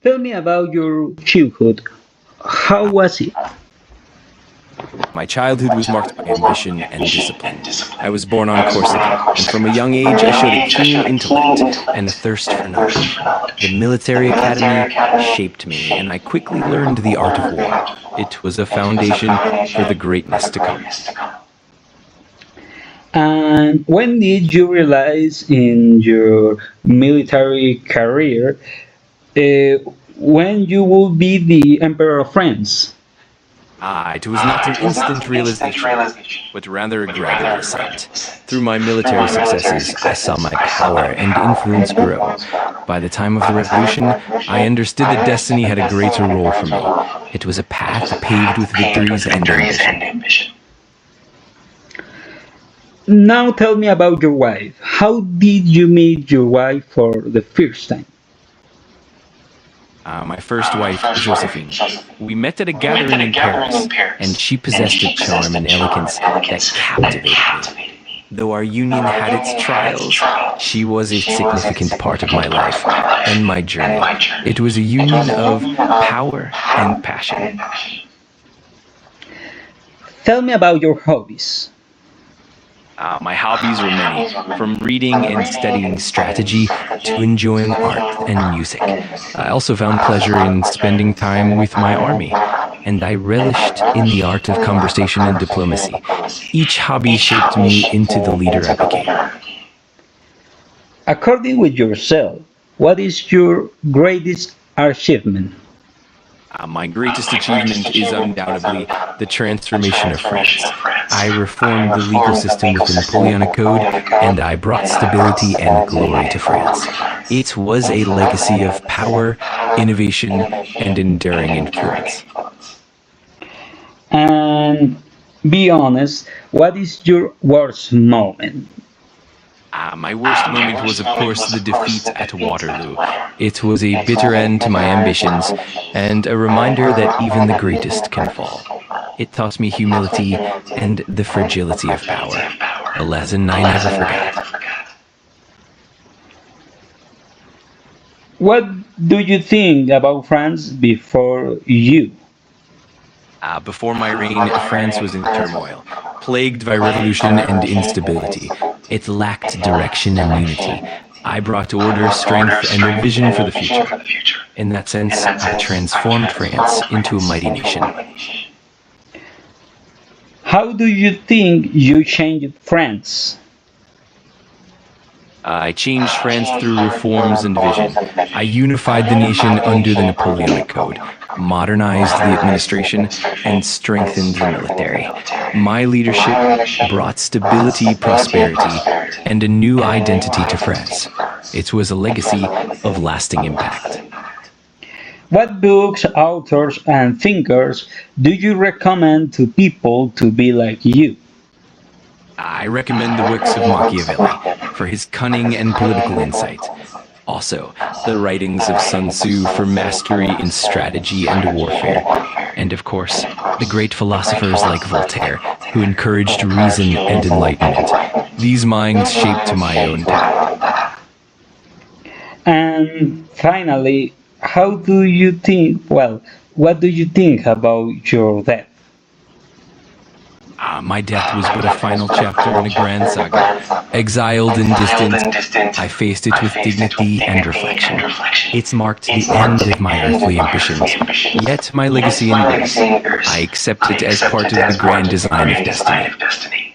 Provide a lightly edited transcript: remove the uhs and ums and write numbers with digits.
Tell me about your childhood. How was it? My childhood was marked by ambition and discipline. I was born on Corsica, and from a young age I showed a keen intellect and a thirst for knowledge. The military academy shaped me, and I quickly learned the art of war. It was a foundation for the greatness to come. And when did you realize in your military career when you will be the Emperor of France? It was not an instant realization, but rather a gradual ascent. Through my military successes, I saw my power and influence grow. By the time of the Revolution, I understood that destiny had a greater role for me. It was a path paved with victories and ambition. Now tell me about your wife. How did you meet your wife for the first time? My first wife, Josephine. We met at a gathering in Paris, and she possessed a charm and elegance that captivated me. Though our union had its trials, she was a significant part of my life and my journey. It was a union of power and passion. Tell me about your hobbies. My hobbies were many, from reading and studying strategy to enjoying art and music. I also found pleasure in spending time with my army, and I relished in the art of conversation and diplomacy. Each hobby shaped me into the leader I became. According with yourself, what is your greatest achievement? My greatest achievement is undoubtedly the transformation of France. I reformed the legal system with the Napoleonic Code, and I brought stability and glory to France. It was a legacy of power, innovation, and enduring influence. And be honest, what is your worst moment? My worst moment was, of course, the defeat at Waterloo. It was a bitter end to my ambitions, and a reminder that even the greatest can fall. It taught me humility and the fragility of power, a lesson I never forgot. What do you think about France before you? Before my reign, France was in turmoil, plagued by revolution and instability. It lacked direction and unity. I brought order, strength, and a vision for the future. In that sense, I transformed France into a mighty nation. How do you think you changed France? I changed France through reforms and vision. I unified the nation under the Napoleonic Code, modernized the administration, and strengthened the military. My leadership brought stability, prosperity, and a new identity to France. It was a legacy of lasting impact. What books, authors, and thinkers do you recommend to people to be like you? I recommend the works of Machiavelli for his cunning and political insight. Also, the writings of Sun Tzu for mastery in strategy and warfare. And of course, the great philosophers like Voltaire, who encouraged reason and enlightenment. These minds shaped my own path. And finally, what do you think about your death? My death was but a final chapter in a grand saga. Exiled and distant, I faced it with dignity and reflection. It's marked the end of my earthly ambitions, yet my legacy endures. I accept it as part of the grand design of destiny.